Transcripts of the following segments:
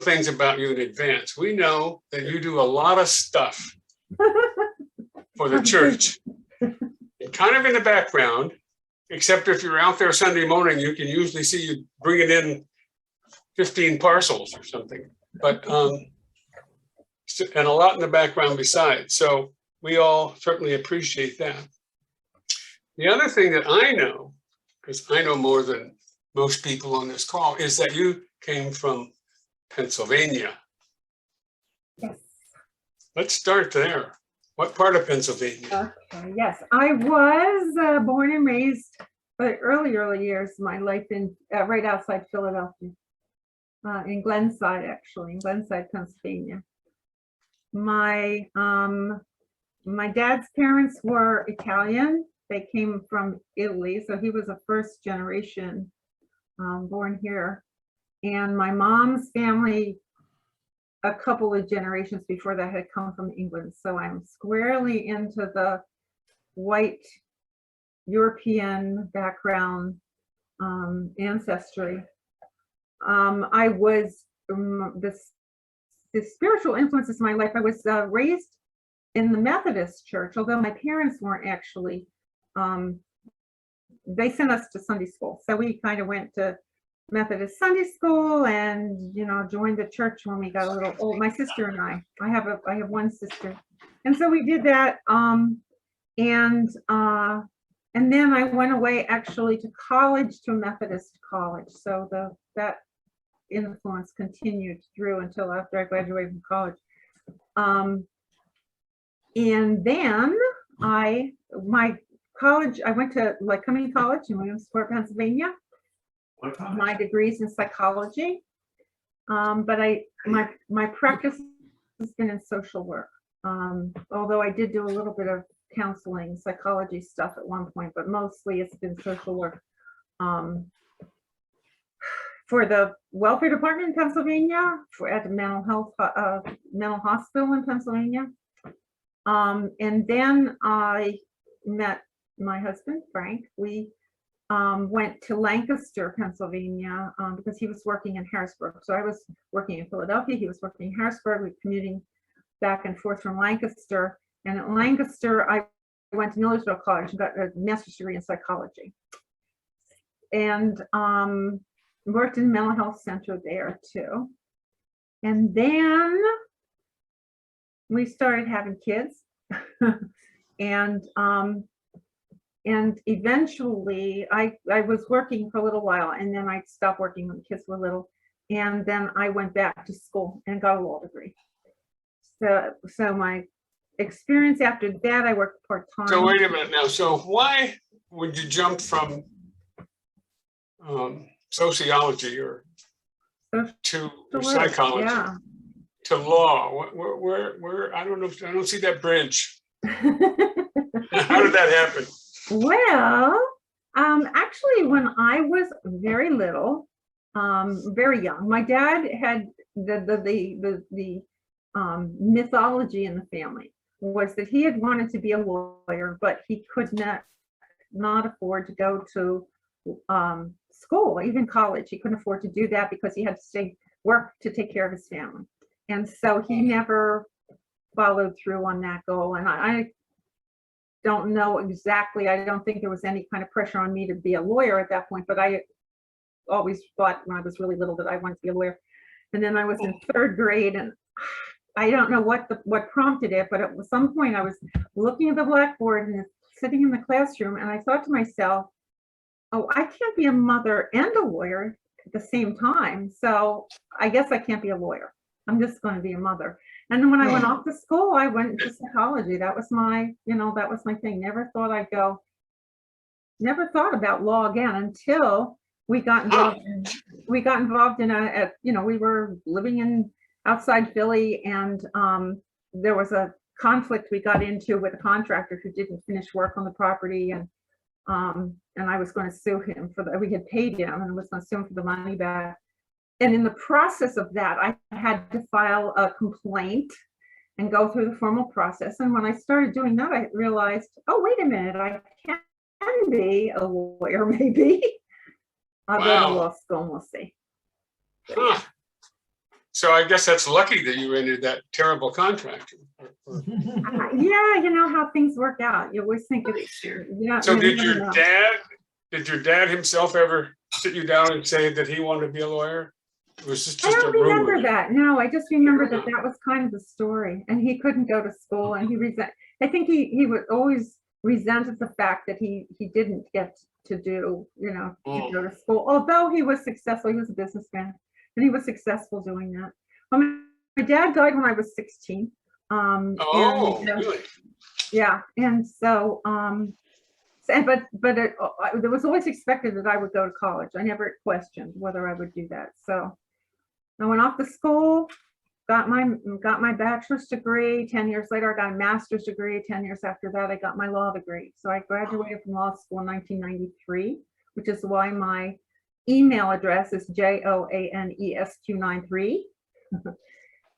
things about you in advance. We know that you do a lot of stuff for the church, kind of in the background, except if you're out there Sunday morning, you can usually see you bringing in 15 parcels or something, but and a lot in the background besides. So we all certainly appreciate that. The other thing that I know, because I know more than most people on this call, is that you came from Pennsylvania. Yes. Let's start there. What part of Pennsylvania? Okay. Yes, I was born and raised, but early years of my life in right outside Philadelphia, in Glenside, actually, in Glenside, Pennsylvania. My dad's parents were Italian. They came from Italy, so he was a first generation born here. And my mom's family, a couple of generations before that, had come from England. So I'm squarely into the white European background ancestry. I was the spiritual influences in my life. I was raised in the Methodist church, although my parents weren't actually. They sent us to Sunday school, so we kind of went to Methodist Sunday school and, you know, joined the church when we got a little old. My sister and I have one sister, and so we did that. And then I went away actually to college, to a Methodist college. So that influence continued through until after I graduated from college. And then I went to Lycoming College in Williamsport, Pennsylvania. My degrees in psychology, but my practice has been in social work. Although I did do a little bit of counseling, psychology stuff at one point, but mostly it's been social work. For the welfare department in Pennsylvania, at the mental hospital in Pennsylvania, and then I met my husband Frank. We went to Lancaster, Pennsylvania, because he was working in Harrisburg. So I was working in Philadelphia, he was working in Harrisburg. We were commuting back and forth from Lancaster. And at Lancaster, I went to Millersville College and got a master's degree in psychology. And worked in mental health center there too. And then we started having kids. And eventually I was working for a little while, and then I stopped working when the kids were little. And then I went back to school and got a law degree. So my experience after that, I worked part-time. So wait a minute now. So why would you jump from sociology or to psychology to law? Where I don't know. I don't see that bridge. How did that happen? Well, actually, when I was very little, very young, my dad had the mythology in the family was that he had wanted to be a lawyer, but he could not afford to go to school, even college. He couldn't afford to do that because he had to work to take care of his family. And so he never followed through on that goal. And I don't know exactly, I don't think there was any kind of pressure on me to be a lawyer at that point, but I always thought when I was really little that I wanted to be a lawyer. And then I was in third grade, and I don't know what prompted it, but at some point I was looking at the blackboard and sitting in the classroom, and I thought to myself, oh, I can't be a mother and a lawyer at the same time. So I guess I can't be a lawyer. I'm just going to be a mother. And then when I went off to school, I went into psychology. That was my, that was my thing. Never thought about law again until we got involved in we were living outside Philly, and there was a conflict we got into with a contractor who didn't finish work on the property, and I was going to sue him we had paid him, and I was going to sue him for the money back. And in the process of that, I had to file a complaint and go through the formal process. And when I started doing that, I realized, oh, wait a minute, I can be a lawyer, maybe. I'll go to law school and we'll see. Huh. So I guess that's lucky that you ended that terrible contract. Yeah, you know how things work out. You always think it's, yeah. So you did never your know. dad himself ever sit you down and say that he wanted to be a lawyer? It was I just a don't rumor. remember that. No, I just remember Sure that that was kind of the story. And he couldn't go to school, and I think he would always resented the fact that he didn't get to do, to go to school. Although he was successful, he was a businessman, and he was successful doing that. My dad died when I was 16. Oh, really? Yeah, and so but it was always expected that I would go to college. I never questioned whether I would do that. So I went off to school, got my bachelor's degree. 10 years later, I got a master's degree. 10 years after that, I got my law degree. So I graduated from law school in 1993, which is why my email address is JOANESQ93.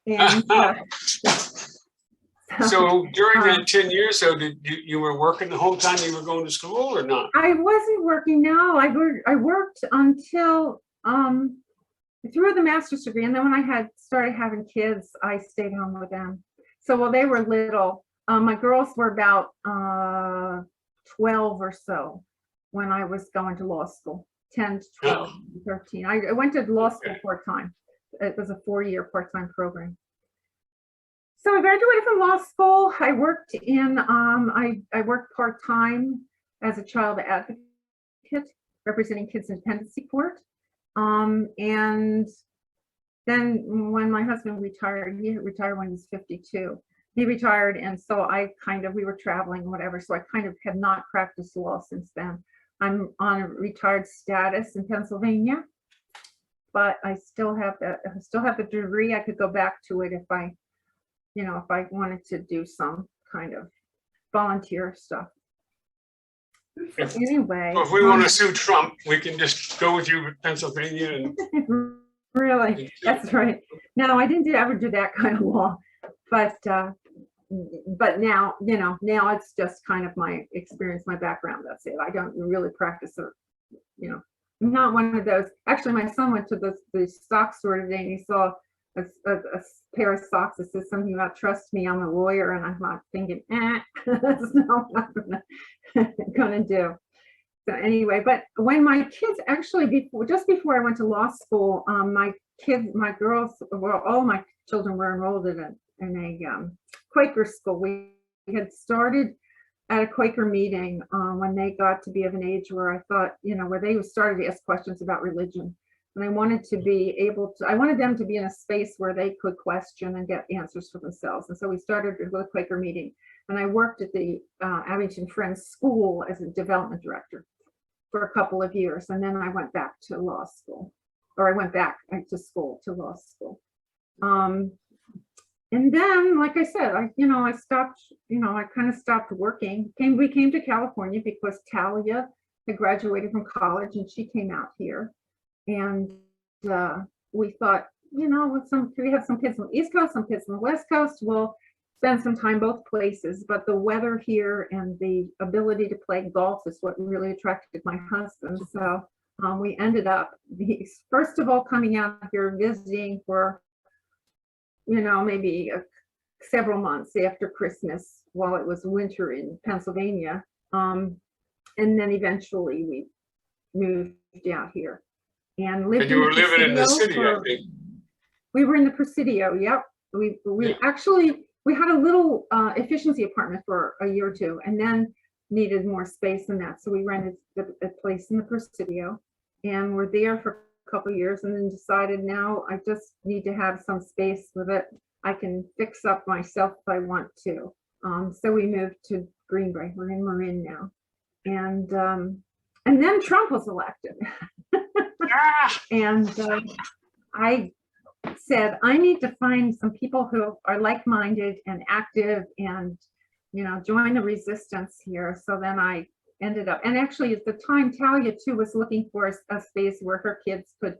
And so during that 10 years, so did you were working the whole time you were going to school or not? I wasn't working. No, I worked until through the master's degree, and then when I started having kids, I stayed home with them. So while they were little, my girls were about 12 or so when I was going to law school. 10 to 12, 13. I went to law school part-time. It was a 4-year part-time program. So I graduated from law school. I worked I worked part-time as a child advocate, representing Kids Independency Court. And then when my husband retired, he retired when he was 52. He retired, and so we were traveling and whatever, so I kind of have not practiced law since then. I'm on a retired status in Pennsylvania, but I still have the degree. I could go back to it if I wanted to do some kind of volunteer stuff. Anyway. So if we want to sue Trump, we can just go with you to Pennsylvania and. Really, that's right. No, I didn't ever do that kind of law, but now, now it's just kind of my experience, my background. That's it. I don't really practice it. I'm not one of those. Actually, my son went to the stock store today and he saw a pair of socks that says something about "trust me, I'm a lawyer," and I'm not thinking, that's not what I'm gonna do. So anyway, but when my kids just before I went to law school, all my children were enrolled in a Quaker school. We had started at a Quaker meeting when they got to be of an age where I thought, where they started to ask questions about religion. And I wanted them to be in a space where they could question and get answers for themselves. And so we started with a Quaker meeting, and I worked at the Abington Friends School as a development director for a couple of years. And then I went back to law school, or I went back to law school. And then, like I said, I stopped, I kind of stopped working. We came to California because Talia had graduated from college and she came out here. And we thought, we have some kids on the East Coast, some kids on the West Coast. We'll spend some time both places, but the weather here and the ability to play golf is what really attracted my husband. So we ended up, first of all, coming out here visiting for, maybe several months after Christmas while it was winter in Pennsylvania. And then eventually we moved out here and lived. And you were living in the city, I think. We were in the Presidio, yep. We had a little efficiency apartment for a year or two, and then needed more space than that. So we rented a place in the Presidio, and we're there for a couple of years, and then decided now I just need to have some space with it. I can fix up myself if I want to. So we moved to Green Bay. We're in Marin now, and then Trump was elected, and I said, I need to find some people who are like-minded and active and, join the resistance here. So then I ended up, and actually at the time, Talia too was looking for a space where her kids could,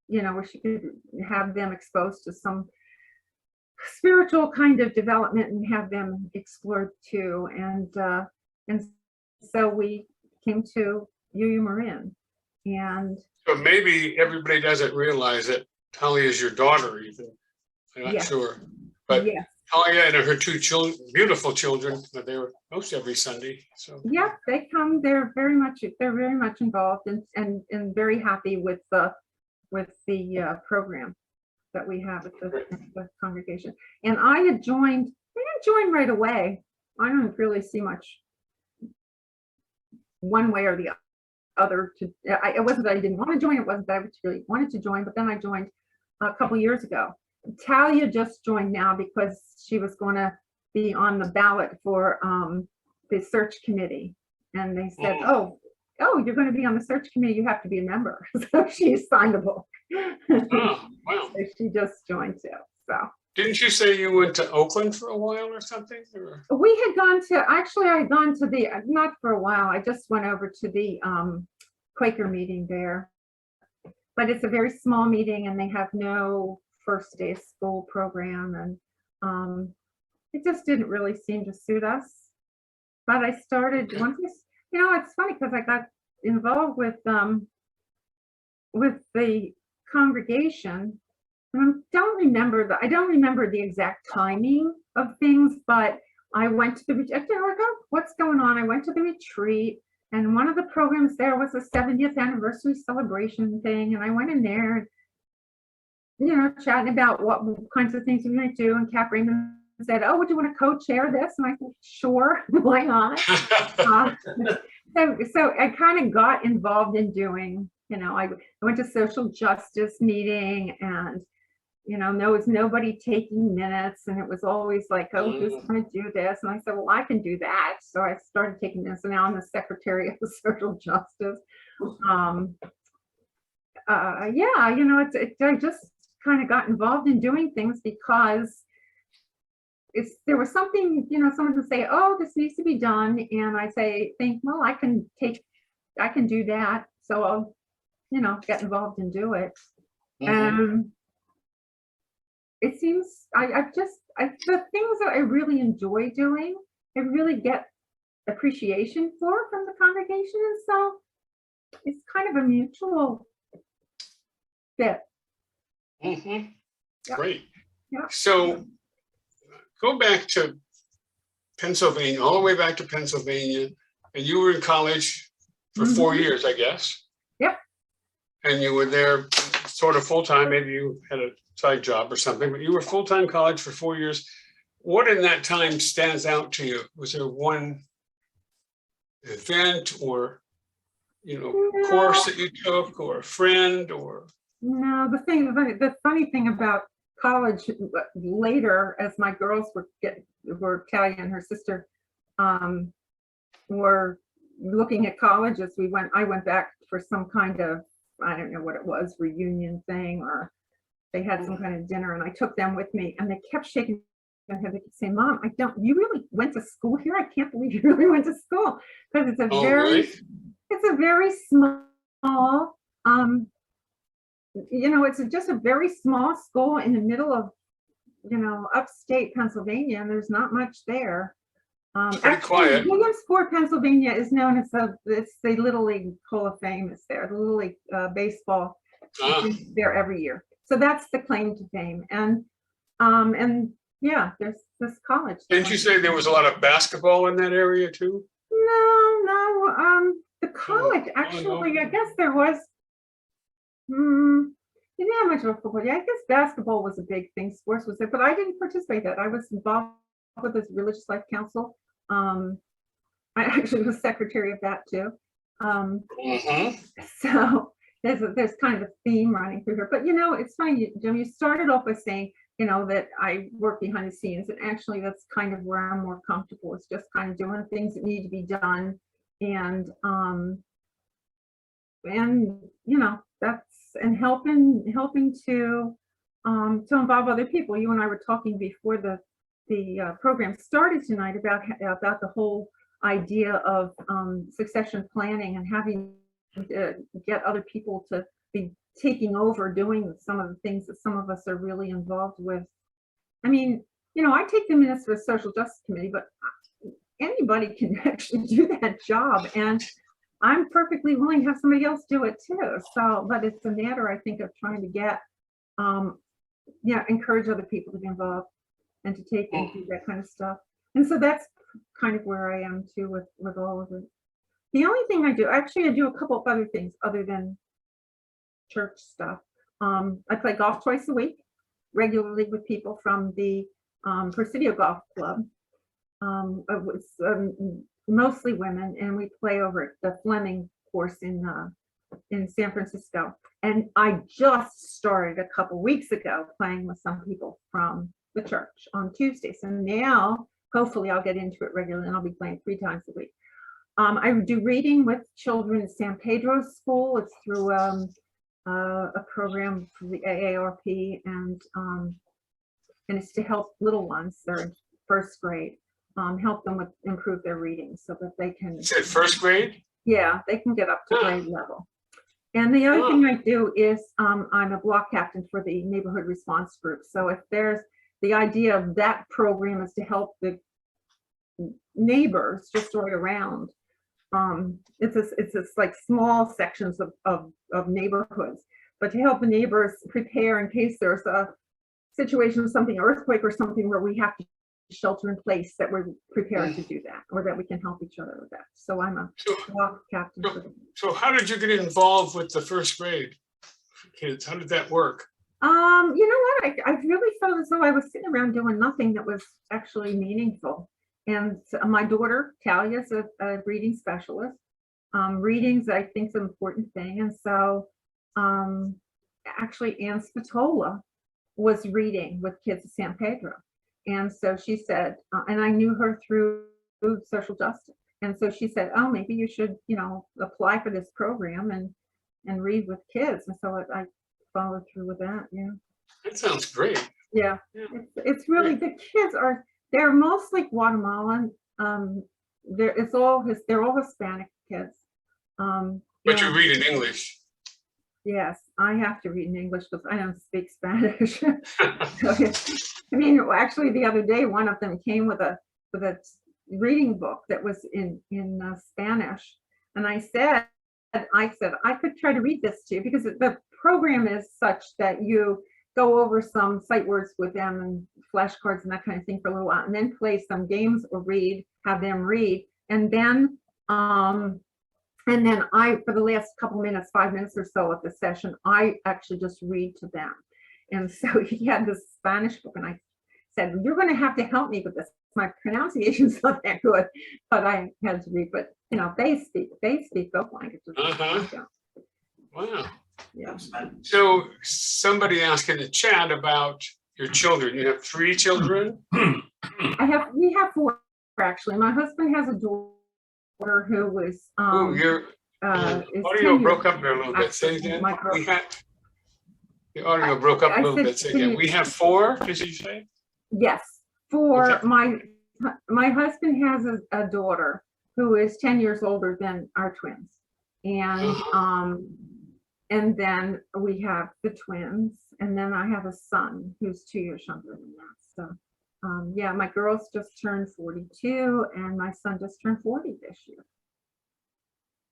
where she could have them exposed to some spiritual kind of development and have them explored too. And so we came to UU Marin. And so maybe everybody doesn't realize that Talia is your daughter even. I'm not Yes. sure. But Yes. Talia and her two children, beautiful children, but they were most every Sunday. So Yep, they come. They're very much involved and very happy with the program that we have at the congregation. And I didn't join right away. I don't really see much one way or the other. It wasn't that I didn't want to join. It wasn't that I really wanted to join. But then I joined a couple years ago. Talia just joined now because she was going to be on the ballot for the search committee, and they said, "Oh, you're going to be on the search committee. You have to be a member." So she signed a book. oh, wow. So she just joined too. So Didn't you say you went to Oakland for a while or something? Or? we had gone to, actually I had gone to the, not for a while, I just went over to the Quaker meeting there. But it's a very small meeting and they have no first day of school program, and it just didn't really seem to suit us. But I started, once it's funny because I got involved with the congregation. And I don't remember the exact timing of things, but I went to the retreat. What's going on? I went to the retreat, and one of the programs there was a 70th anniversary celebration thing, and I went in there, chatting about what kinds of things we might do. And Cap Raymond said, "Oh, would you want to co-chair this?" And I said, "Sure, why not?" So I kind of got involved in doing. I went to social justice meeting, and there was nobody taking minutes, and it was always like, "Oh, who's going to do this?" And I said, "Well, I can do that." So I started taking this, and now I'm the secretary of the social justice. I just kind of got involved in doing things because there was something, someone would say, "Oh, this needs to be done," and I think, well, I can do that, so I'll, get involved and do it. It seems the things that I really enjoy doing, I really get appreciation for from the congregation, and so it's kind of a mutual fit. Mm-hmm. Yeah. Great. Yeah. So go back to Pennsylvania, all the way back to Pennsylvania, and you were in college for 4 years, I guess. Yep. And you were there sort of full-time, maybe you had a side job or something, but you were full-time college for 4 years. What in that time stands out to you? Was there one event or, course that you took, or a friend, or? No, the funny thing about college later, as my girls were Talia and her sister, were looking at colleges, I went back for some kind of, I don't know what it was, reunion thing, or they had some kind of dinner, and I took them with me, and they kept shaking their head. They kept saying, "Mom, you really went to school here? I can't believe you really went to school." Because it's a very small, it's just a very small school in the middle of, upstate Pennsylvania, and there's not much there. Pretty quiet. Williamsport, Pennsylvania is known as it's the Little League Hall of Fame. It's there. The Little League baseball is there every year. So that's the claim to fame. And yeah, there's this college. Didn't you say there was a lot of basketball in that area too? No. The college, actually, I guess there was. Didn't have much of a football. Yeah, I guess basketball was a big thing. Sports was it, but I didn't participate in that. I was involved with this Religious Life Council. I actually was secretary of that too. So there's kind of a theme running through here. But it's funny, Jim, you started off by saying, that I work behind the scenes, and actually that's kind of where I'm more comfortable. It's just kind of doing things that need to be done, and helping to involve other people. You and I were talking before the program started tonight about the whole idea of succession planning, and having to get other people to be taking over doing some of the things that some of us are really involved with. I mean, I take the minutes for the social justice committee, but anybody can actually do that job, and I'm perfectly willing to have somebody else do it too. So, but it's a matter, I think, of trying to get encourage other people to be involved and to take and do that kind of stuff. And so that's kind of where I am too with all of it. The only thing I do, actually, I do a couple of other things other than church stuff. I play golf twice a week, regularly with people from the Presidio Golf Club. It was mostly women, and we play over at the Fleming course in San Francisco. And I just started a couple weeks ago playing with some people from the church on Tuesdays. And now, hopefully, I'll get into it regularly, and I'll be playing 3 times a week. I do reading with children at San Pedro School. It's through a program for the AARP, and it's to help little ones. They're in 1st grade. Help them with improve their reading so that they can. Is it 1st grade? Yeah, they can get up to grade level. And the other thing I do is I'm a block captain for the neighborhood response group. So if there's the idea of that program is to help the neighbors just right around. It's like small sections of neighborhoods, but to help the neighbors prepare in case there's a situation, something earthquake or something where we have to shelter in place, that we're prepared to do that, or that we can help each other with that. So I'm a block captain. So how did you get involved with the 1st grade kids? How did that work? You know what? I really felt as though I was sitting around doing nothing that was actually meaningful. And my daughter, Talia, is a reading specialist. Readings, I think, is an important thing. And so actually, Ann Spatola was reading with kids at San Pedro. And so she said, and I knew her through social justice. And so she said, oh, maybe you should, apply for this program and read with kids. And so I followed through with that. Yeah. That sounds great. Yeah. It's really, the kids they're mostly Guatemalan. They're all Hispanic kids. But you read in English. Yes, I have to read in English because I don't speak Spanish. I mean, actually, the other day, one of them came with a reading book that was in Spanish, and I said I could try to read this to you, because the program is such that you go over some sight words with them and flashcards and that kind of thing for a little while, and then play some games or have them read, and then I, for the last couple minutes, 5 minutes or so of the session, I actually just read to them. And so he had this Spanish book, and I said, you're going to have to help me with this. My pronunciation's not that good, but I had to read. But they speak both languages. Wow. Yeah. So somebody asked in the chat about your children. You have 3 children? We have 4, actually. My husband has a daughter who was your audio broke up there a little bit. Say again. The audio broke up a little bit. Say again. We have 4, did you say? Yes, 4. Okay. My husband has a daughter who is 10 years older than our twins. And then we have the twins, and then I have a son who's 2 years younger than that. So yeah, my girls just turned 42, and my son just turned 40 this year.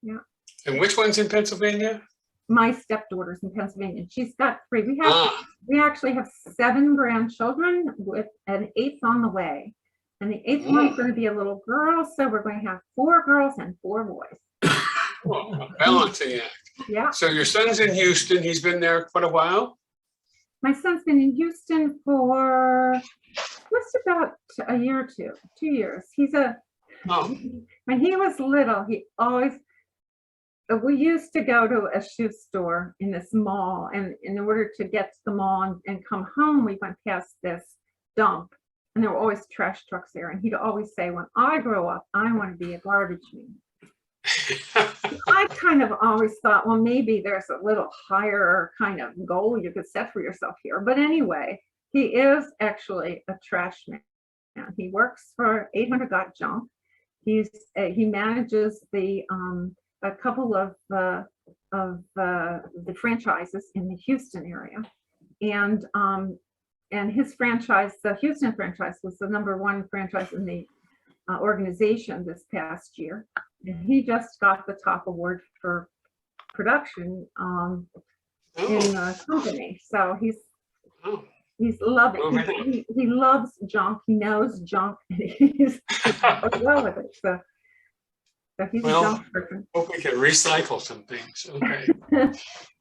Yeah. And which one's in Pennsylvania? My stepdaughter's in Pennsylvania. She's got 3. We actually have 7 grandchildren with an 8th on the way. And the 8th one's going to be a little girl, so we're going to have 4 girls and 4 boys. Oh, a balancing act. Yeah. So your son's in Houston. He's been there quite a while? My son's been in Houston for just about a year or 2 years. When he was little, we used to go to a shoe store in this mall, and in order to get to the mall and come home, we went past this dump, and there were always trash trucks there, and he'd always say, when I grow up, I want to be a garbage man. I kind of always thought, well, maybe there's a little higher kind of goal you could set for yourself here. But anyway, he is actually a trash man. He works for 800 Got Junk. He manages a couple of the franchises in the Houston area, and his franchise, the Houston franchise, was the #1 franchise in the organization this past year. And he just got the top award for production in the company. So He's loving. Moving on. He loves junk. He knows junk. And he's well with it. So he's a Well, junk person. hope we can recycle some things. Okay.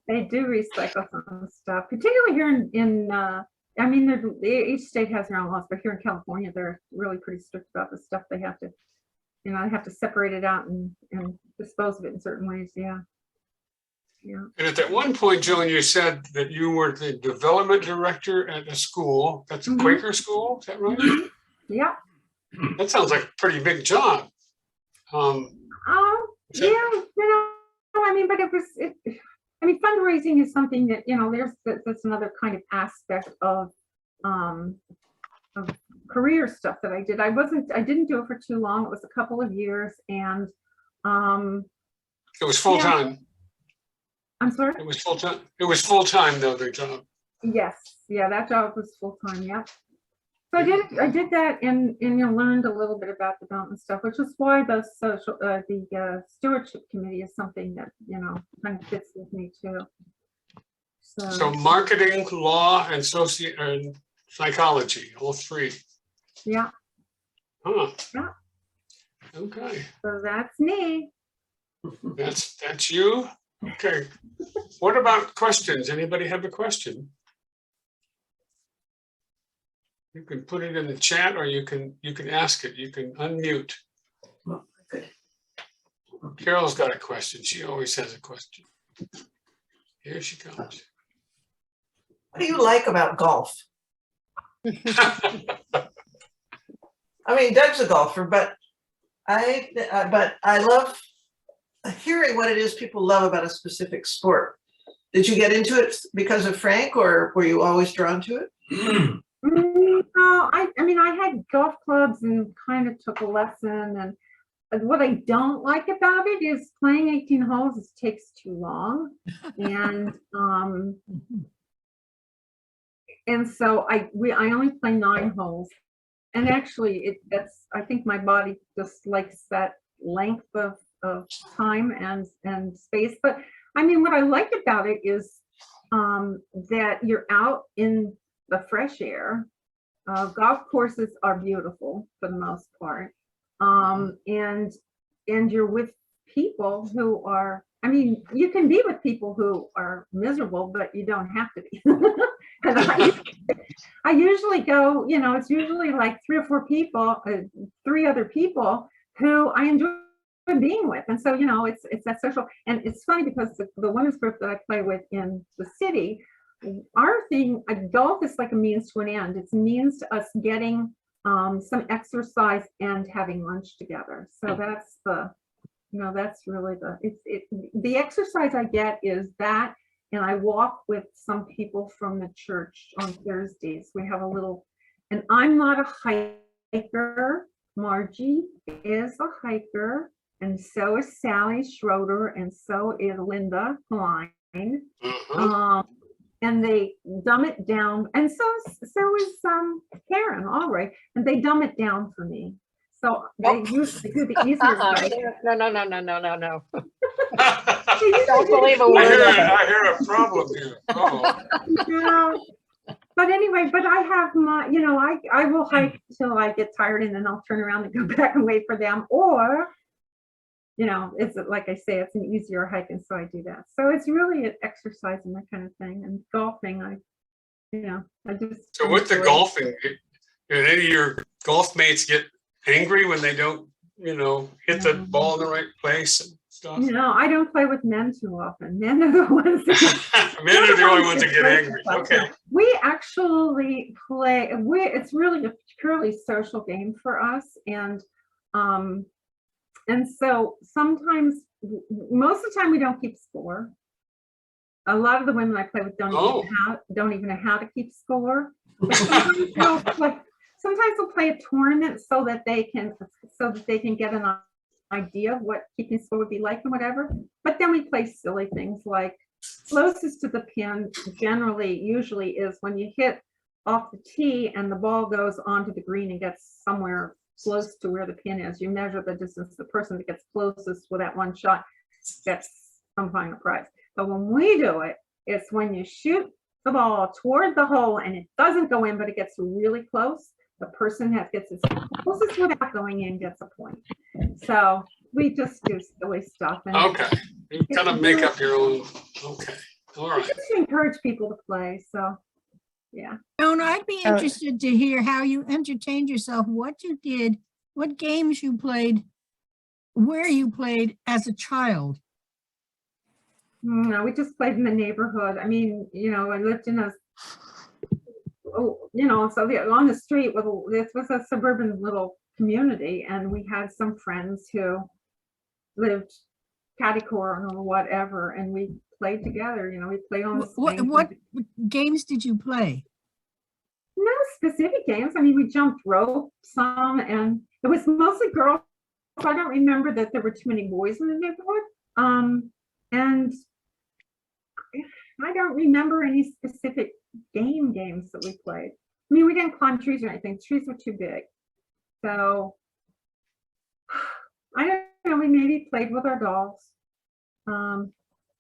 They do recycle some stuff, particularly here in I mean, each state has their own laws, but here in California, they're really pretty strict about the stuff they have to, they have to separate it out and dispose of it in certain ways. Yeah. Yeah. And at that one point, Joan, you said that you were the development director at a school. That's a Mhm. Quaker school, is that right? Mhm. Yeah. That sounds like a pretty big job. Is Yeah, that- I mean, but I mean, fundraising is something that, that's another kind of aspect of career stuff that I did. I didn't do it for too long. It was a couple of years, and It was full time. I'm sorry? It was full time. It was full time though, the job. Yes, yeah, that job was full time, yeah. So I did that and learned a little bit about development stuff, which is why the stewardship committee is something that, kind of fits with me too. So marketing, law, and psychology, all three. Yeah. Huh. Yeah. Okay. So that's me. That's you. Okay. What about questions? Anybody have a question? You can put it in the chat, or you can ask it. You can unmute. Okay. Carol's got a question. She always has a question. Here she comes. What do you like about golf? I mean, Doug's a golfer, but I love hearing what it is people love about a specific sport. Did you get into it because of Frank, or were you always drawn to it? No, I mean, I had golf clubs and kind of took a lesson. And what I don't like about it is playing 18 holes. It takes too long, and so I only play 9 holes. And actually, I think my body just likes that length of time and space. But I mean, what I like about it is that you're out in the fresh air. Golf courses are beautiful for the most part, and you're with people who are. I mean, you can be with people who are miserable, but you don't have to be. And I usually go, it's usually like 3 or 4 people, 3 other people who I enjoy being with. And so, it's that social. And it's funny because the women's group that I play with in the city, our thing, golf is like a means to an end. It's a means to us getting some exercise and having lunch together. So that's that's really the exercise I get is that. And I walk with some people from the church on Thursdays. We have a little, and I'm not a hiker. Margie is a hiker, and so is Sally Schroeder, and so is Linda Klein. And they dumb it down, and so is Karen Albright, and they dumb it down for me. So they usually do the easier way. No. They usually Don't do believe a the word easier of it. I hear a problem here. Yeah. But anyway, but I have my, I will hike till I get tired and then I'll turn around and go back and wait for them. Or, it's like I say, it's an easier hike. And so I do that. So it's really an exercise and that kind of thing. And golfing, I just. So with the golfing, did any of your golf mates get angry when they don't, hit the ball in the right place and stuff? No, I don't play with men too often. Men are the ones that Men are the only ones that get angry. Okay. We actually play, it's really a purely social game for us. And so sometimes, most of the time we don't keep score. A lot of the women I play with don't even know how to keep score. But sometimes they'll play a tournament so that they can get an idea of what keeping score would be like and whatever. But then we play silly things like closest to the pin usually is when you hit off the tee and the ball goes onto the green and gets somewhere close to where the pin is. You measure the distance. The person that gets closest with that one shot gets some kind of prize. But when we do it, it's when you shoot the ball toward the hole and it doesn't go in, but it gets really close, the person that gets as closest without going in gets a point. So we just do silly stuff. And Okay, you kind of make up your own, okay, all right. just to encourage people to play. So, yeah. Joan, I'd be interested to hear how you entertained yourself, what you did, what games you played, where you played as a child. No, we just played in the neighborhood. I mean, you know, I lived in a, you know, so on the street with, this was a suburban little community, and we had some friends who lived catty corner or whatever, and we played together. You know, we played on the swing. What games did you play? No specific games. I mean, we jumped rope some, and it was mostly girls. I don't remember that there were too many boys in the neighborhood. And I don't remember any specific games that we played. I mean, we didn't climb trees or anything. Trees were too big. So I don't know, we maybe played with our dolls.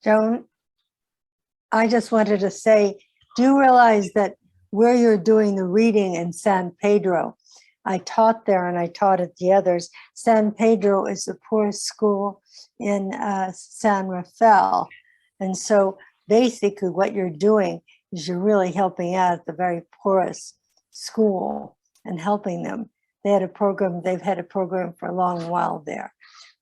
Joan, I just wanted to say, do you realize that where you're doing the reading in San Pedro, I taught there and I taught at the others. San Pedro is the poorest school in San Rafael. And so basically what you're doing is you're really helping out the very poorest school and helping them. They had a program, they've had a program for a long while there.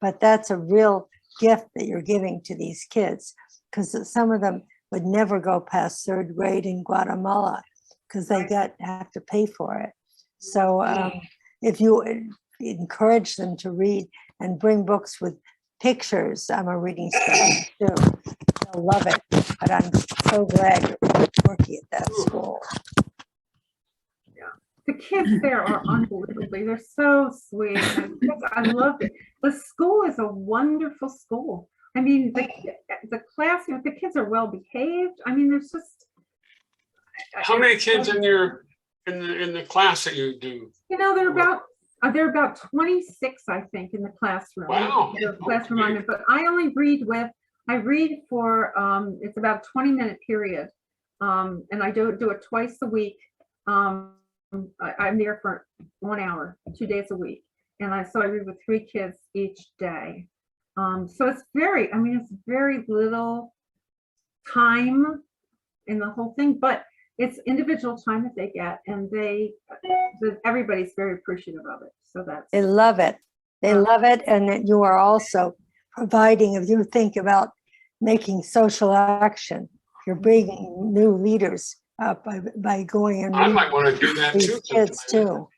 But that's a real gift that you're giving to these kids, because some of them would never go past third grade in Guatemala because they have to pay for it. So if you encourage them to read and bring books with pictures, I'm a reading specialist too. They'll love it. But I'm so glad you're working at that school. The kids there are unbelievably, they're so sweet. I love it. The school is a wonderful school. I mean, the classroom, the kids are well behaved. I mean, there's just. How many kids in your, in the class that you do? You know, they're about 26, I think, in the classroom. Wow. The classroom I'm in, but I only read for, it's about a 20-minute period. And I do it twice a week. I'm there for 1 hour, 2 days a week. And I read with 3 kids each day. So it's very little time in the whole thing, but it's individual time that they get, and everybody's very appreciative of it. So They love it. They love it. And that you are also providing, if you think about making social action, you're bringing new leaders up by going and I might want to do that these too. kids too.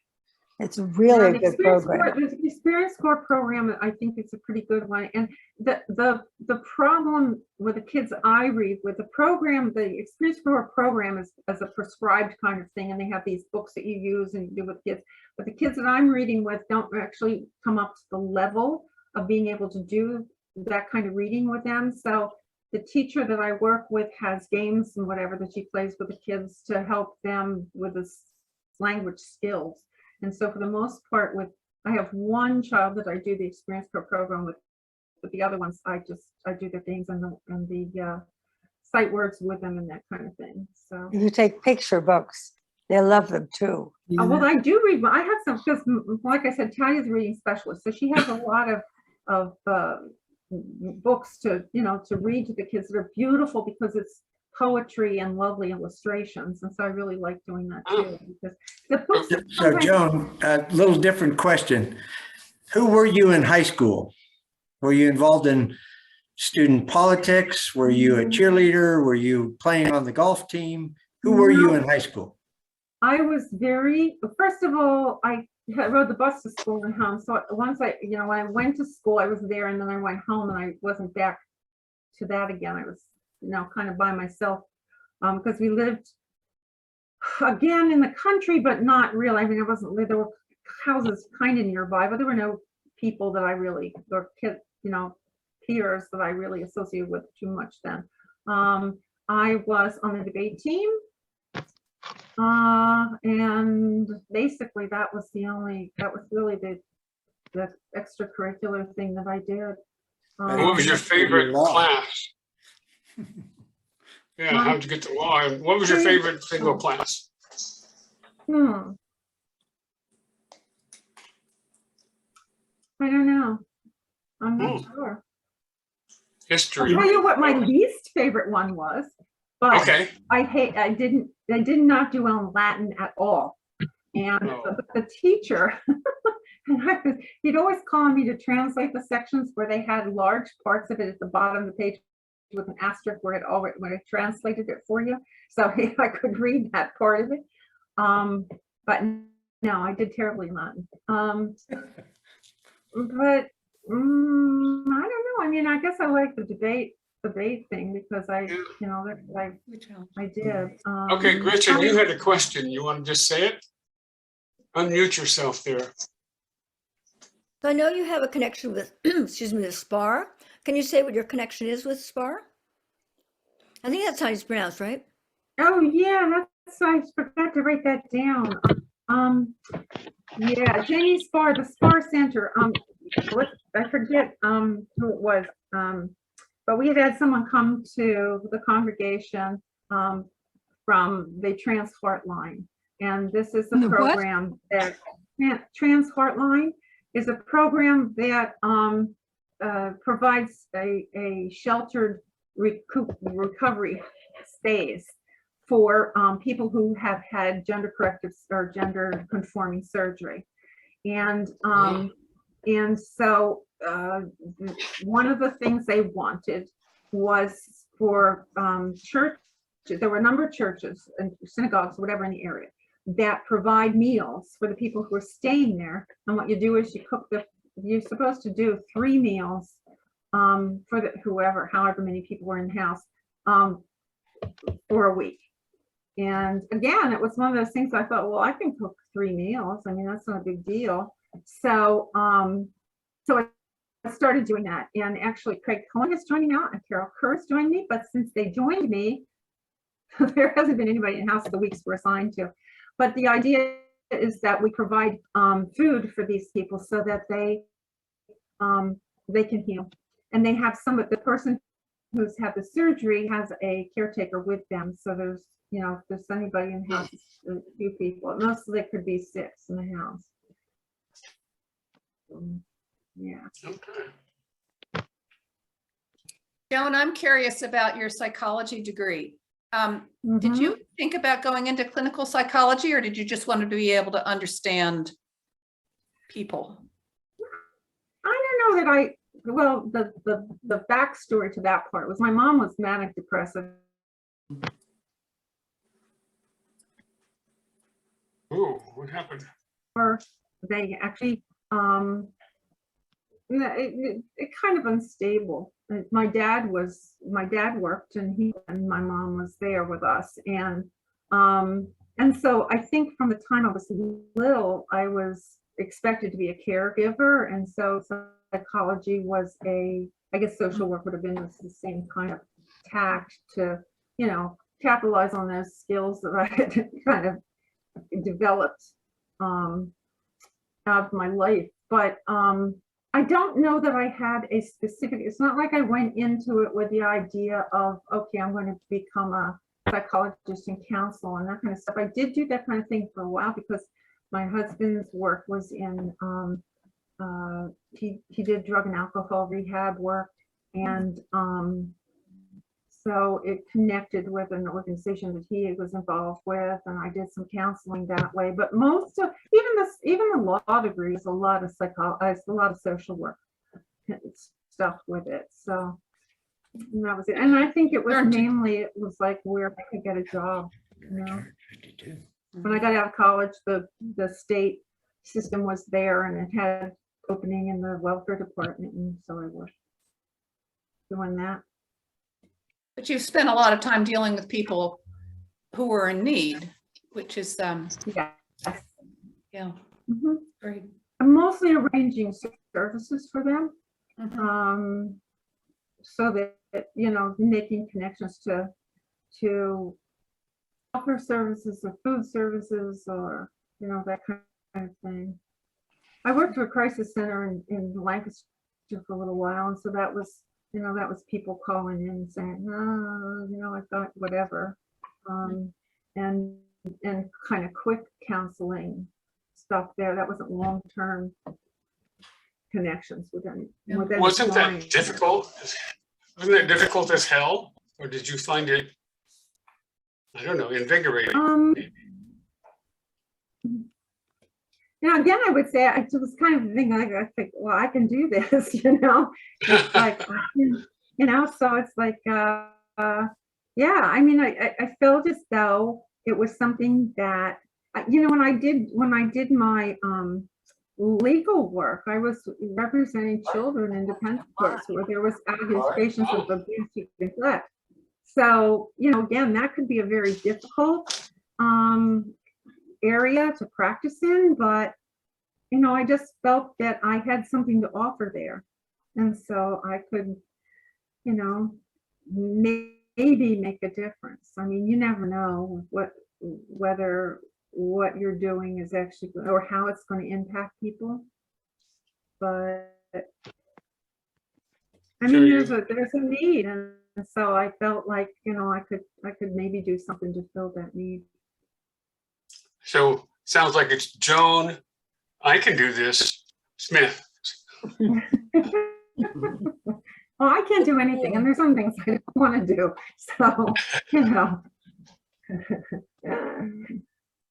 It's really a good program. The Experience Corps program, I think it's a pretty good one. And the problem with the kids I read with the program, the Experience Corps program is as a prescribed kind of thing, and they have these books that you use and you do with kids. But the kids that I'm reading with don't actually come up to the level of being able to do that kind of reading with them. So the teacher that I work with has games and whatever that she plays with the kids to help them with this language skills. And so for the most part, I have one child that I do the Experience Corps program with, but the other ones I do the things and the sight words with them and that kind of thing. So If you take picture books, they love them too. well, I do read. I have some, because like I said, Talia's a reading specialist, so she has a lot of books to read to the kids that are beautiful because it's poetry and lovely illustrations, and so I really like doing that too. Because the books. So Joan, a little different question. Who were you in high school? Were you involved in student politics? Were you a cheerleader? Were you playing on the golf team? Who were you in high school? I was first of all, I rode the bus to school and home. So once when I went to school, I was there, and then I went home and I wasn't back to that again. I was, kind of by myself, because we lived again in the country, but not really. I mean, there were houses kind of nearby, but there were no people that I really, or kids, peers that I really associated with too much then. I was on the debate team. And basically that was really the extracurricular thing that I did. What was your favorite class? Yeah, how'd you get to law? And what was your favorite single class? Hmm. I don't know. I'm not sure. I'll History. tell you what my least favorite one was, but Okay. I did not do well in Latin at all. And Oh. the teacher, he'd always call on me to translate the sections where they had large parts of it at the bottom of the page with an asterisk where it translated it for you. So I could read that part of it. But no, I did terribly in Latin. But I don't know. I mean, I guess I like the debate thing because I did. Okay, Gretchen, you had a question. You want to just say it? Unmute yourself there. So I know you have a connection with, excuse me, with SPAR. Can you say what your connection is with SPAR? I think that's how it's pronounced, right? Oh yeah, I forgot to write that down. Yeah, Jamie Spar, the Spar Center. I forget who it was. But we had someone come to the congregation from the Trans Heartline, and this is a The what? program that Trans Heartline is a program that provides a sheltered recovery stays for people who have had gender corrective or gender conforming surgery. And so one of the things they wanted was for church. There were a number of churches and synagogues, whatever in the area, that provide meals for the people who are staying there. And what you do is you're supposed to do 3 meals for however many people were in the house for a week. And again, it was one of those things I thought, well, I can cook 3 meals. I mean, that's not a big deal. So I started doing that. And actually, Craig Cohen is joining now and Carol Kerr is joining me. But since they joined me, there hasn't been anybody in the house the weeks we're assigned to. But the idea is that we provide food for these people so that they can heal. And they have the person who's had the surgery has a caretaker with them. So there's, if there's anybody in the house, a few people, mostly there could be 6 in the house. Yeah. Okay. Joan, I'm curious about your psychology degree. Did Mhm. you think about going into clinical psychology, or did you just want to be able to understand people? I don't know that well, the backstory to that part was my mom was manic depressive. Ooh, what happened? They actually, it kind of unstable. My dad worked and my mom was there with us. And so I think from the time I was little, I was expected to be a caregiver. And so psychology was I guess social work would have been the same kind of tact to, capitalize on those skills that I had kind of developed out of my life. But I don't know that I had a specific, it's not like I went into it with the idea of, okay, I'm going to become a psychologist and counsel and that kind of stuff. I did do that kind of thing for a while because my husband's work was in, he did drug and alcohol rehab work. And so it connected with an organization that he was involved with, and I did some counseling that way. But most of even the law degree is a lot of social work stuff with it. So that was it. And I think it was mainly like where I could get a job. When I got out of college, the state system was there, and it had opening in the welfare department, and so I was doing that. But you've spent a lot of time dealing with people who were in need, which is, Yeah. yeah, Mhm. very. I'm mostly arranging services for them. Mhm. So that, making connections to welfare services or food services or, that kind of thing. I worked for a crisis center in Lancaster for a little while. And so that was that was people calling in and saying, oh, I thought whatever. And kind of quick counseling stuff there. That wasn't long-term connections with any. with any Wasn't that client. difficult? Wasn't that difficult as hell? Or did you find it, I don't know, invigorating? Again, I would say it was kind of the thing, like, I think, well, I can do this, It's like, so it's like, yeah, I mean, I felt as though it was something that, when I did my legal work, I was representing children in defense courts where there was accusations of abuse and neglect. So, again, that could be a very difficult area to practice in, but, I just felt that I had something to offer there. And so I could, maybe make a difference. I mean, you never know whether what you're doing is actually, or how it's going to impact people. But I mean, there's a need, and so I felt like, I could maybe do something to fill that need. So sounds like it's Joan, I can do this, Smith. Well, I can't do anything, and there's some things I don't want to do. So,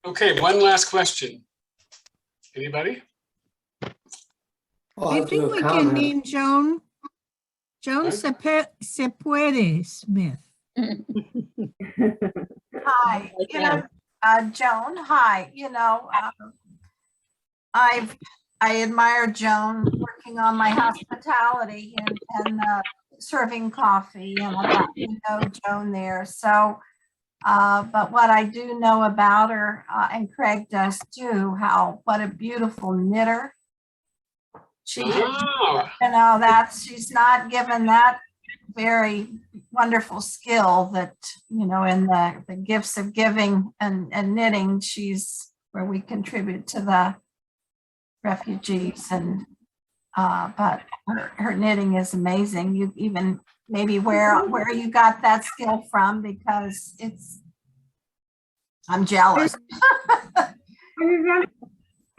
Okay, one last question. Anybody? Well, I I'll do think a we can comment. name Joan. Joan What? Se puede Smith. Hi, Joan, hi, I admire Joan working on my hospitality and serving coffee, and I got to know Joan there. So, but what I do know about her, and Craig does too, what a beautiful knitter. She is, Oh, she's not given that very wonderful skill that, in the gifts of giving and knitting, she's where we contribute to the refugees, and but her knitting is amazing. You even maybe where you got that skill from, because I'm jealous.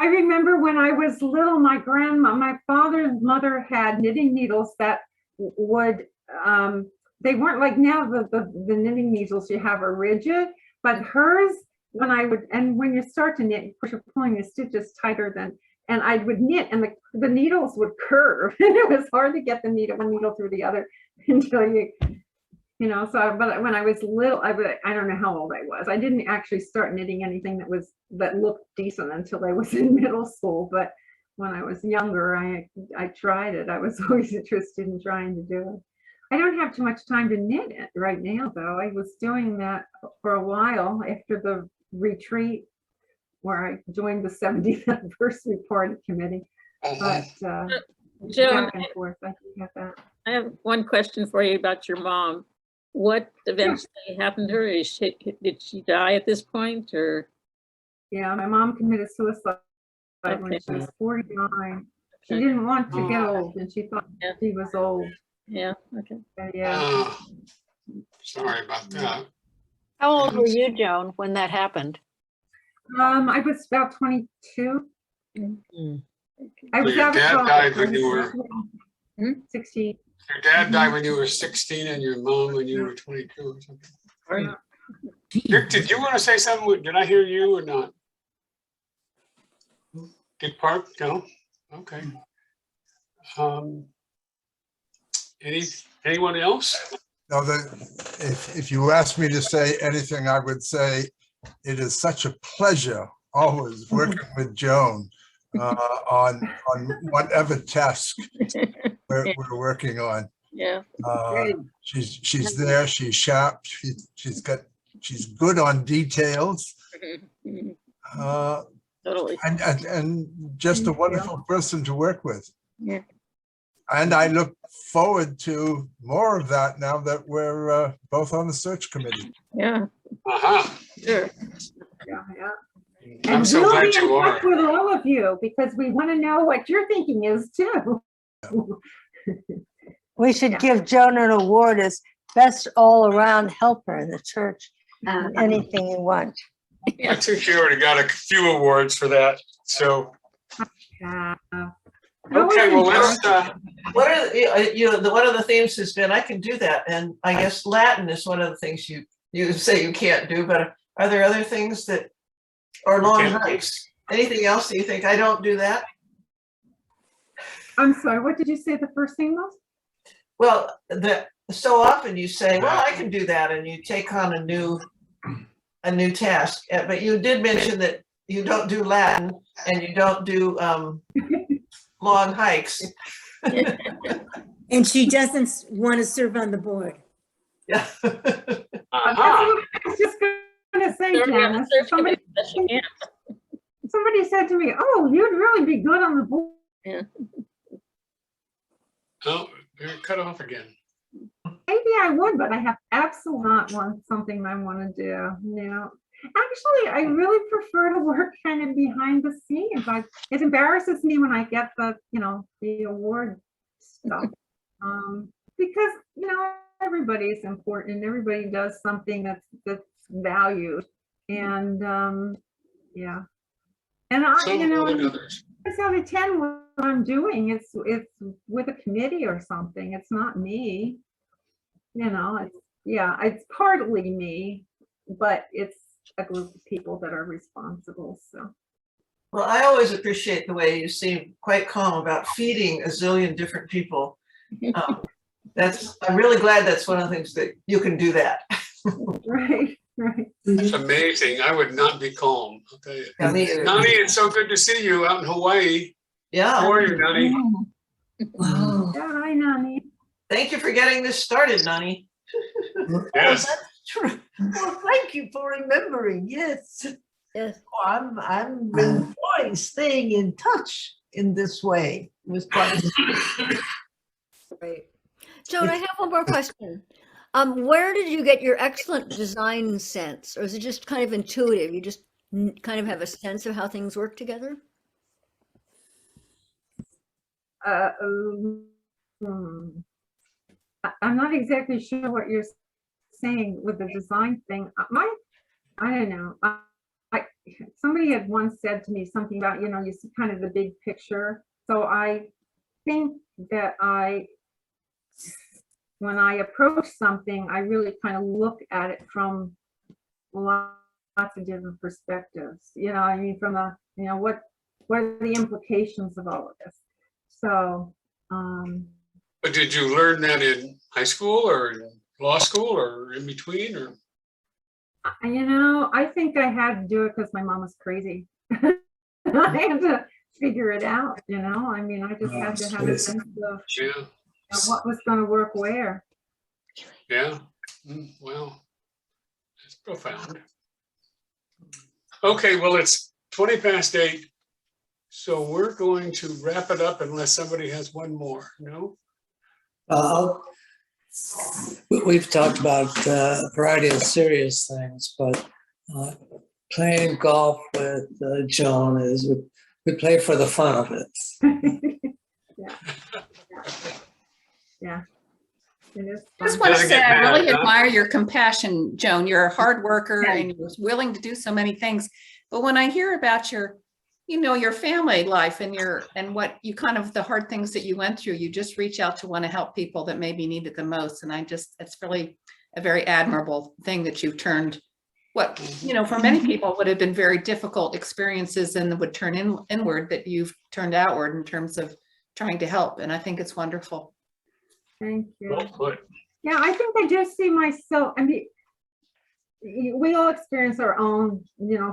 I remember when I was little, my father's mother had knitting needles that would, they weren't like now, the knitting needles you have are rigid, but hers, when you start to knit, of course, you're pulling the stitches tighter and I would knit, and the needles would curve, and it was hard to get one needle through the other until so, but when I was little, I don't know how old I was. I didn't actually start knitting anything that looked decent until I was in middle school, but when I was younger, I tried it. I was always interested in trying to do it. I don't have too much time to knit it right now, though. I was doing that for a while after the retreat where I joined the 70th anniversary party committee. But Joan, back and forth, I can get that. I have one question for you about your mom. What eventually happened to her? Did she die at this point, or? Yeah, my mom committed suicide when she was 49. She didn't want to get old, and she thought she was old. Yeah, okay. Yeah. sorry about that. How old were you, Joan, when that happened? I was about 22. Mm. I was So your out dad of died college when you were, 16. your dad died when you were 16 and your mom when you were 22 or something. Yeah. Dick, did you want to say something? Did I hear you or not? Dick Park? No? Okay. Anyone else? No, if you asked me to say anything, I would say it is such a pleasure always working with Joan on whatever task we're working on. Yeah. She's there, she's sharp, she's good on details. Totally. And just a wonderful person to work with. Yeah. And I look forward to more of that now that we're both on the search committee. Yeah. Aha. Sure. Yeah. I'm And so we'll glad be in you are. touch with all of you because we want to know what your thinking is too. We should Yeah. give Joan an award as best all-around helper in the church. Anything you want. I think she already got a few awards for that. So, How okay, well, let's, What are, one of the themes has been, I can do that. And I guess Latin is one of the things you say you can't do, but are there other things that, or long can't do. hikes? Anything else that you think I don't do that? I'm sorry, what did you say the first thing was? Well, so often you say, well, I can do that, and you take on a new task. But you did mention that you don't do Latin and you don't do long hikes. And she doesn't want to serve on the board. Yeah. That's what I was just gonna say, Janice. Somebody said to me, oh, you'd really be good on the board. oh, you're cut off again. Maybe I would, but I have absolutely not something I want to do. No. Actually, I really prefer to work kind of behind the scenes. It embarrasses me when I get the award stuff. Because, everybody's important. Everybody does something that's valued. And yeah. And Some more than others. 6 out of 10 what I'm doing, it's with a committee or something. It's not me. It's partly me, but it's a group of people that are responsible. So, Well, I always appreciate the way you seem quite calm about feeding a zillion different people. I'm really glad that's one of the things that you can do that. right. That's amazing. I would not be calm. I'll tell you. Yeah, me either. Nani, it's so good to see you out in Hawaii. Yeah. How are you, Nani? Wow. Yeah, hi, Nani. Thank you for getting this started, Nani. Yes. True. Well, thank you for remembering. Yes. Yes. I'm enjoying staying in touch in this way with quite. Right. Joan, I have one more question. Where did you get your excellent design sense, or is it just kind of intuitive? You just kind of have a sense of how things work together? I'm not exactly sure what you're saying with the design thing. I don't know. Somebody had once said to me something about, you see kind of the big picture. So I think that when I approach something, I really kind of look at it from lots of different perspectives. From what are the implications of all of this? So, But did you learn that in high school or in law school or in between? Or I think I had to do it because my mom was crazy. I had to figure it out. I just had to have a sense of what was going to work where. Yeah. Well, that's profound. Okay, well, it's 20 past 8. So we're going to wrap it up unless somebody has one more. No? We've talked about a variety of serious things, but playing golf with Joan is, we play for the fun of it. Yeah. It is I just fun. want to Doesn't say, get I really mad, huh? admire your compassion, Joan. You're a hard worker Yeah. and you're willing to do so many things. But when I hear about your family life and what you the hard things that you went through, you just reach out to want to help people that maybe need it the most. And it's really a very admirable thing that you've turned what, for many people would have been very difficult experiences and would turn inward, that you've turned outward in terms of trying to help. And I think it's wonderful. Thank you. Well put. Yeah, I think I do see myself. We all experience our own,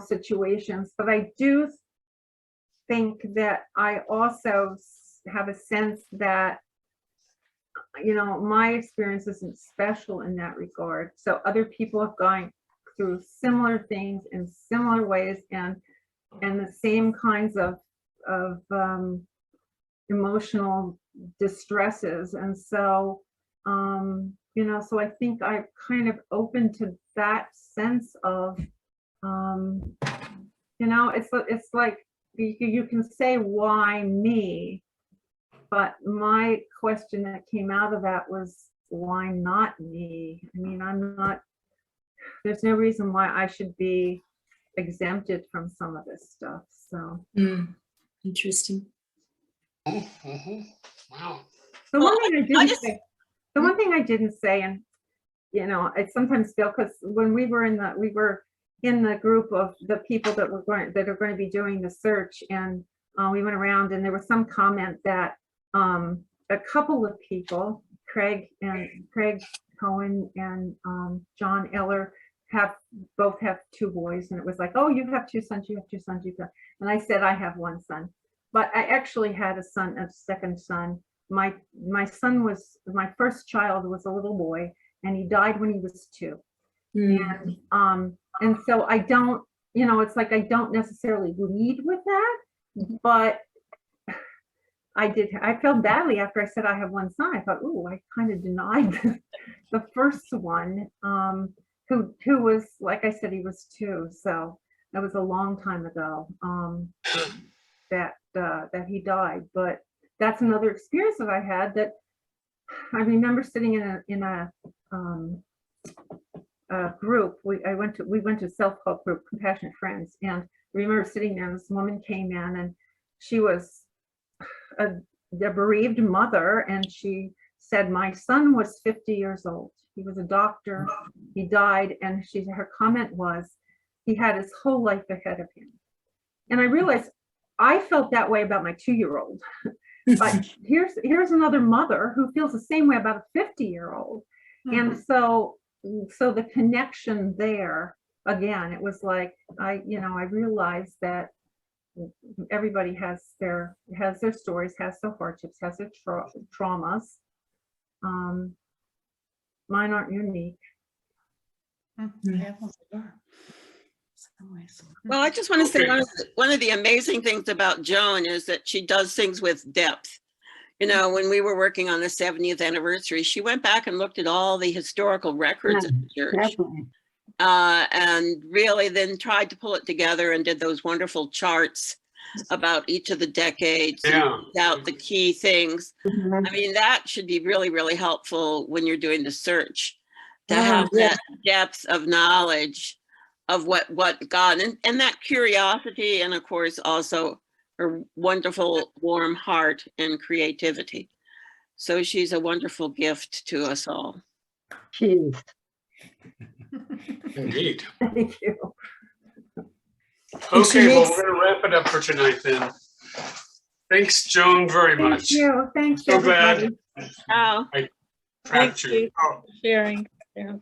situations, but I do think that I also have a sense that, my experience isn't special in that regard. So other people have gone through similar things in similar ways and the same kinds of emotional distresses. And so, so I think I'm kind of open to that sense of, it's like you can say, why me? But my question that came out of that was, why not me? I mean, I'm not, there's no reason why I should be exempted from some of this stuff, so. Interesting. Mhm. Wow. The Well, one thing I I didn't just- say, the one thing I didn't say, and, you know, I sometimes feel, because when we were in the group of the people that are going to be doing the search, and we went around, and there was some comment that a couple of people, Craig Cohen and John Eller, both have 2 boys, and it was like, oh, you have 2 sons, you have 2 sons, and I said I have 1 son, but I actually had a second son. My first child was a little boy, and he died when he was 2. And so I don't, you know, it's like I don't necessarily lead with that, but I felt badly after I said I have 1 son. I thought, oh, I kind of denied the first one, who was, like I said, he was 2. So that was a long time ago, that he died. But that's another experience that I had, that I remember sitting in a group. We went to a self-help group, Compassionate Friends, and I remember sitting there, and this woman came in, and she was a bereaved mother, and she said, my son was 50 years old. He was a doctor. He died, and her comment was, he had his whole life ahead of him. And I realized I felt that way about my 2-year-old. But here's another mother who feels the same way about a 50-year-old. And so the connection there, again, it was like, I realized that everybody has their stories, has their hardships, has their traumas. Mine aren't unique. Well, I just want to say Okay. one of the amazing things about Joan is that she does things with depth. You know, when we were working on the 70th anniversary, she went back and looked at all the historical records of the church. Definitely. And really then tried to pull it together and did those wonderful charts about each of the decades, and picked out the key things. I mean, that should be really, really helpful when you're doing the search, to have that depth of knowledge of what God, and that curiosity, and of course also her wonderful warm heart and creativity. So she's a wonderful gift to us all. Cheers. Indeed. Thank you. Okay, well, we're going to wrap it up for tonight then. Thanks, Joan, very Thank much. you. Thanks, So everybody. glad Oh, I trapped you. Sharing. Yeah.